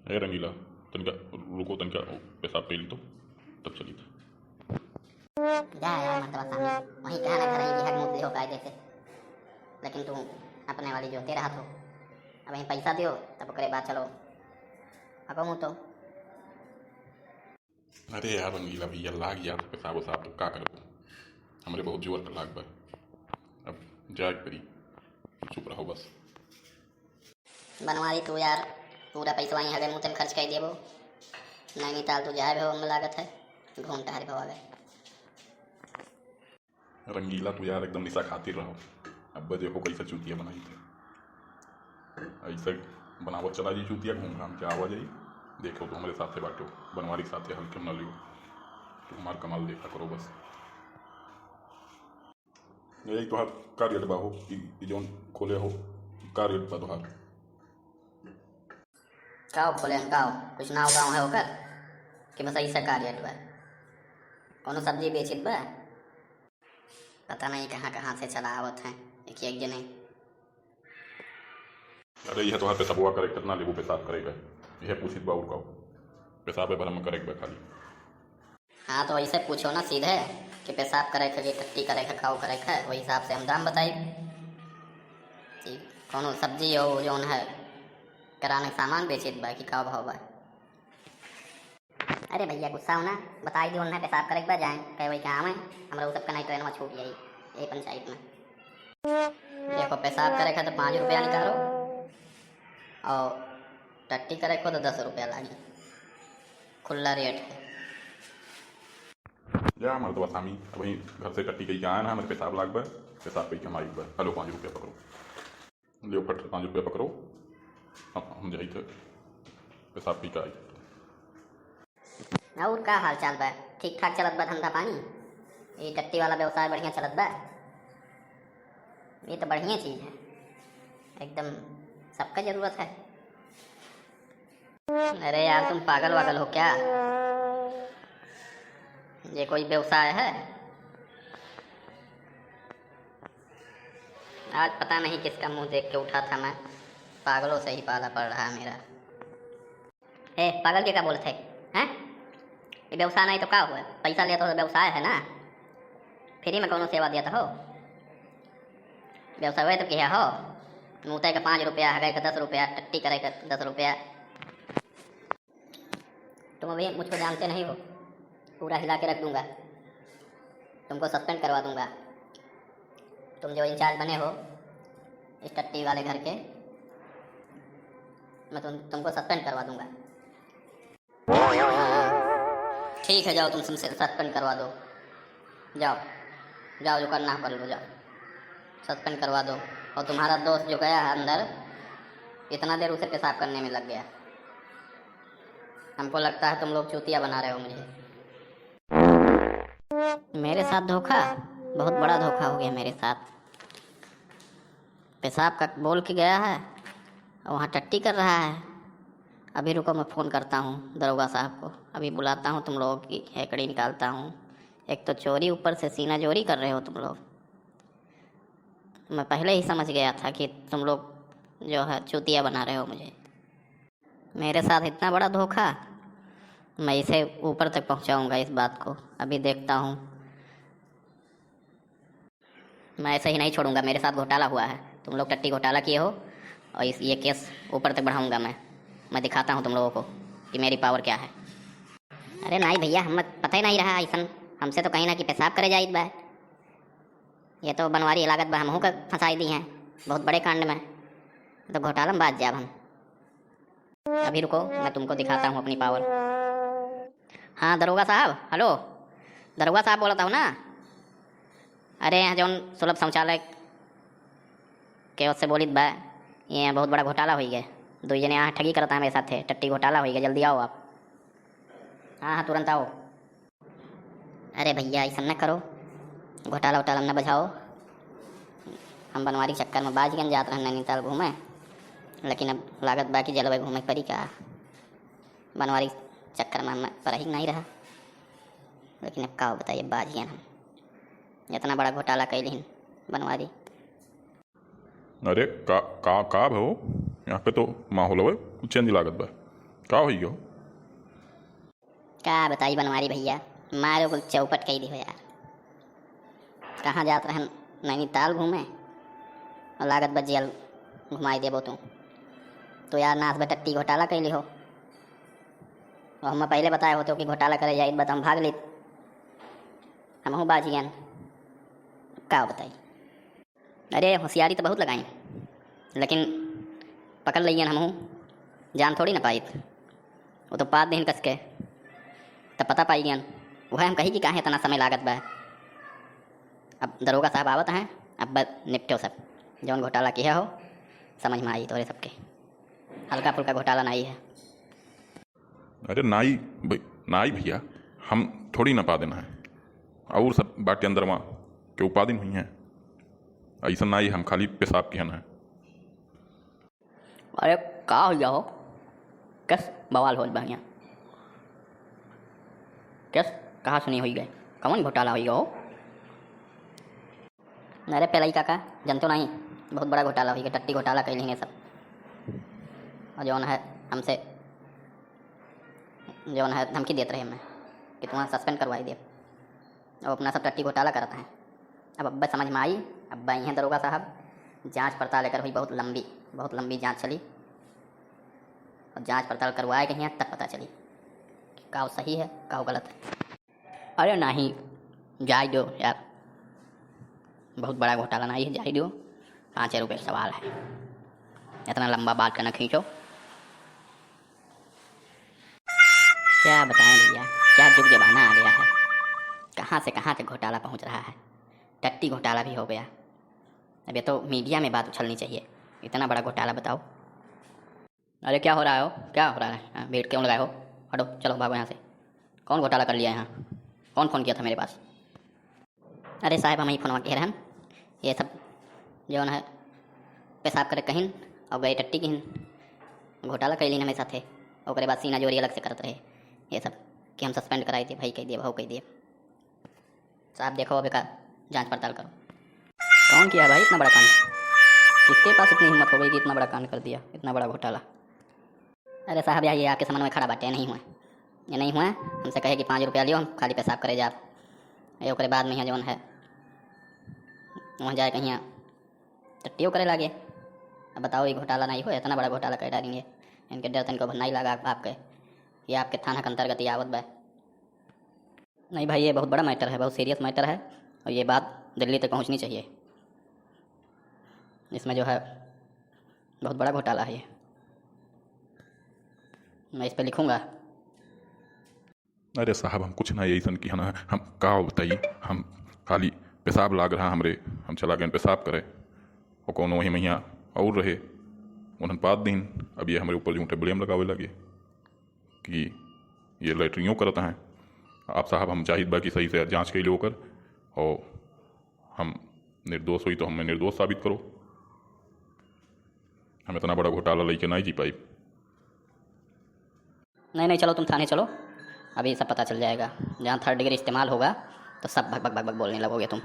है रंगीला तनका रुको तनका पेशाब पे ली तो तब चली था। जा यार मर्दवा सामने वहीं कहा ना घर ही हक मुझे हो कायदे से, लेकिन तू अपने वाली जो तेरा हाथ हो अब वहीं पैसा दियो तब करे बात चलो हको मुँह तो। अरे यार रंगीला भैया लाग यार पेशाब वसाब तो का करबो, हमरे बहुत जोर का लाग बा, अब जाए करी चुप रहो बस। बनवारी तू यार पूरा पैसा वहीं हगे मुँह तेल खर्च कर देबो, नैनीताल तू जाए भो में लागत है घूम टहर भो आगे। रंगीला तू यार एकदम निशा खातिर रहो, अब देखो कैसा चूतिया बनाई थे, ऐसे बनावत चला जी चूतिया घूम घाम के आवा जाई। देखो तो हमारे साथे बाटो बनवारी के साथे हल्के न लियो, तो हमार कमाल देखा करो बस। यही तो का रेट बा हो कि जौन खोले हो का रेट बा तोहार? काओ खोले काओ कुछ ना गाँव है होकर कि बस ऐसा का रेट बा, कोनो सब्जी बेचित बा पता नहीं कहाँ कहाँ से चला आवत है एक जने। अरे यह तोहार पेशाबुआ करे कितना लेबू पेशाब करेगा, यह पूछित बा उड़काओ पेशाब है भरम करे बा खाली। हाँ तो ऐसे पूछो ना सीधे कि पेशाब करे कि टट्टी करे खाओ करे है, वही हिसाब से हम दाम बताई। कोनो सब्जी हो जौन है किराने सामान बेचित बा कि का भाव बा। अरे भैया गुस्सा हो ना बताई दी उन्हें पेशाब करे बा जाए कहे वही काम है हमारा सब का नहीं ट्रेन में छूट जाई यही पंचायत में। देखो पेशाब करे तो 5 रुपया निकालो और टट्टी करे को तो 10 रुपया लागी, खुला रेट है। जा मर्दवा सामी वहीं घर से टट्टी कही के आया ना हमारे पेशाब लाग बा, पेशाब कही के हमारी बा, हेलो 5 रुपया पकड़ो, ले फट 5 रुपया पकड़ो, हम जाई थे पेशाब पी के आई। और का हाल चाल बा, ठीक ठाक चलत बा धंधा पानी? ये टट्टी वाला व्यवसाय बढ़िया चलत बा? ये तो बढ़िया चीज है एकदम, सबका जरूरत है। अरे यार तुम पागल वागल हो क्या, ये कोई व्यवसाय है? आज पता नहीं किसका मुंह देख के उठा था मैं, पागलों से ही पाला पड़ रहा है मेरा। ए पागल के क्या बोलते हैं? ये व्यवसाय नहीं तो क्या हुआ, पैसा लिया तो व्यवसाय है ना, फ्री में कौन सेवा दिया था हो, व्यवसाय तो किया हो। मुँह का 5 रुपया हगाई का 10 रुपया टट्टी करे का 10 रुपया। तुम अभी मुझको जानते नहीं हो, पूरा हिला के रख दूंगा, तुमको सस्पेंड करवा दूंगा। तुम जो इंचार्ज बने हो इस टट्टी वाले घर के, मैं तुमको सस्पेंड करवा दूंगा। ठीक है जाओ तुम सस्पेंड करवा दो, जाओ जाओ जो करना कर लो, जाओ सस्पेंड करवा दो। और तुम्हारा दोस्त जो गया है अंदर इतना देर उसे पेशाब करने में लग गया, हमको लगता है तुम लोग चूतिया बना रहे हो मुझे। मेरे साथ धोखा, बहुत बड़ा धोखा हो गया मेरे साथ। पेशाब का बोल के गया है और वहाँ टट्टी कर रहा है। अभी रुको मैं फ़ोन करता हूँ दरोगा साहब को, अभी बुलाता हूँ, तुम लोगों की हैकड़ी निकालता हूँ। एक तो चोरी ऊपर से सीना चोरी कर रहे हो तुम लोग, मैं पहले ही समझ गया था कि तुम लोग जो है चूतिया बना रहे हो मुझे। मेरे साथ इतना बड़ा धोखा, मैं इसे ऊपर तक पहुंचाऊंगा इस बात को, अभी देखता हूं। मैं ऐसे ही नहीं छोड़ूंगा, मेरे साथ घोटाला हुआ है, तुम लोग टट्टी घोटाला किए हो और ये केस ऊपर तक बढ़ाऊंगा मैं दिखाता हूं तुम लोगों को कि मेरी पावर क्या है। अरे नहीं भैया हमें पता ही नहीं रहा ऐसा, हमसे तो कहीं ना कि पेशाब करे जाइत बा, ये तो बनवारी लागत बा हमहू का फंसाई दी हैं बहुत बड़े कांड में, तो घोटाला में बात जाब हम। अभी रुको मैं तुमको दिखाता हूँ अपनी पावर। हाँ दरोगा साहब, हेलो दरोगा साहब बोलता हूँ ना। अरे यहाँ जौन सुलभ शौचालय के उससे बोलित बा, ये बहुत बड़ा घोटाला हो गया, 2 जने यहाँ ठगी करता है मेरे साथ, टट्टी घोटाला हो गया, जल्दी आओ आप। हाँ हाँ तुरंत आओ। अरे भैया ऐसा न करो, घोटाला वोटाला न बजाओ, हम बनवारी चक्कर में बाजगंज जाते रहे नैनीताल घूमे, लेकिन अब लागत बाकी जलवायु घूमे परी का, बनवारी चक्कर में हम पर ही नहीं रहा, लेकिन अब का बताइए बाजियन हम इतना बड़ा घोटाला कैलिन बनवारी। अरे का भाव यहाँ पे तो माहौल है चेंज लागत बा, का हो गयो? क्या बताई बनवारी भैया, मारो कुल चौपट कही दी हो यार। कहाँ जात रहन नैनीताल घूमे और लागत बच जेल घुमाई देबो तू तो यार नाच बे टट्टी घोटाला कैली हो। और हम पहले बताए होते कि घोटाला करे जाए बता हम भाग ली, हम हूँ बाजियन का बताई। अरे होशियारी तो बहुत लगाई लेकिन पकड़ लियन हम हूँ, जान थोड़ी ना पाई। वो तो 5 दिन कस के तब पता पाई गयन। वह हम कही कि काहे इतना समय लागत बा। अब दरोगा साहब आवत हैं, अब बस निपटो सब जौन घोटाला किया हो समझ में आई तोरे सबके। हल्का फुल्का घोटाला नहीं है। अरे नाई भैया, हम थोड़ी ना पा देना है और सब बाटे अंदर वहाँ के उपादिन हुई हैं। ऐसा नाई हम खाली पेशाब किहन है। अरे का हो जाओ कस बवाल हो बढ़िया कस कहाँ सुनी हुई गए कौन घोटाला हुई हो। अरे पहले ही काका जनतो नहीं बहुत बड़ा घोटाला हुई टट्टी घोटाला कर लेंगे सब। और जौन है हमसे जौन है धमकी देते रहे हमें कि तुम्हारा सस्पेंड करवाई दे। अब अपना सब टट्टी घोटाला करता है। अब अब्बा समझ में आई, अब्बा ही हैं दरोगा साहब। जांच पड़ताल लेकर हुई बहुत लंबी जांच चली और जांच पड़ताल करवाए गई हैं तब पता चली कि काव सही है काव गलत है। अरे नहीं जाए दो यार, बहुत बड़ा घोटाला नहीं है, जाए दो। 5 रुपये सवाल है, इतना लंबा बात करना खींचो। क्या बताएं भैया, क्या जुग जमाना आ गया है। कहाँ से कहाँ तक घोटाला पहुँच रहा है। टट्टी घोटाला भी हो गया। अब ये तो मीडिया में बात उछलनी चाहिए। इतना बड़ा घोटाला बताओ। अरे क्या हो रहा हो, क्या हो रहा है? हाँ, भीड़ क्यों लगाए हो? हटो चलो भागो यहाँ से। कौन घोटाला कर लिया यहाँ? कौन फ़ोन किया था मेरे पास? अरे साहब हम ही फोनवा कह रहे हैं। ये सब जौन है पेशाब करे कहीं और गए टट्टी कहीं घोटाला कैली हमें साथे। और बाद सीना जोरी अलग से करते रहे ये सब कि हम सस्पेंड कराई थे। भाई कह दिए भाव कह दिए। साहब देखो अब का जांच पड़ताल करो। कौन किया भाई इतना बड़ा कांड? किसके पास इतनी हिम्मत हो गई कि इतना बड़ा कांड कर दिया, इतना बड़ा घोटाला? अरे साहब यार ये आपके सामने में खड़ा बाटे नहीं हुआ, ये नहीं हुआ। हमसे कहे कि 5 रुपया लियो हम खाली पेशाब करे जा। ये ओकरे बाद में यहाँ जौन है वहाँ जाए कहीं टट्टियों करे लागे। अब बताओ ये घोटाला नहीं हो, इतना बड़ा घोटाला कर डालेंगे। इनके डर तन को नहीं लगा आपके, ये आपके थाना के अंतर्गत ही आवत बा। नहीं भाई ये बहुत बड़ा मैटर है, बहुत सीरियस मैटर है और ये बात दिल्ली तक पहुँचनी चाहिए। इसमें जो है बहुत बड़ा घोटाला है ये, मैं इस पर लिखूँगा। अरे साहब हम कुछ ना ऐसा कि ना हम का बताइए, हम खाली पेशाब लाग रहा हमरे, हम चला गए पेशाब करे और कौन वही मैया और रहे उन्हें 5 दिन। अब ये हमारे ऊपर झूठे ब्लेम लगावे लगे कि ये लैटरियों करता है। आप साहब हम चाहिए बाकी सही से जांच के लिए होकर और हम निर्दोष हुई तो हमें निर्दोष साबित करो। हम इतना बड़ा घोटाला लेके नहीं जी पाई। नहीं चलो तुम थाने चलो, अभी सब पता चल जाएगा। जहाँ 3rd डिग्री इस्तेमाल होगा तो सब भग भग भग भग बोलने लगोगे तुम।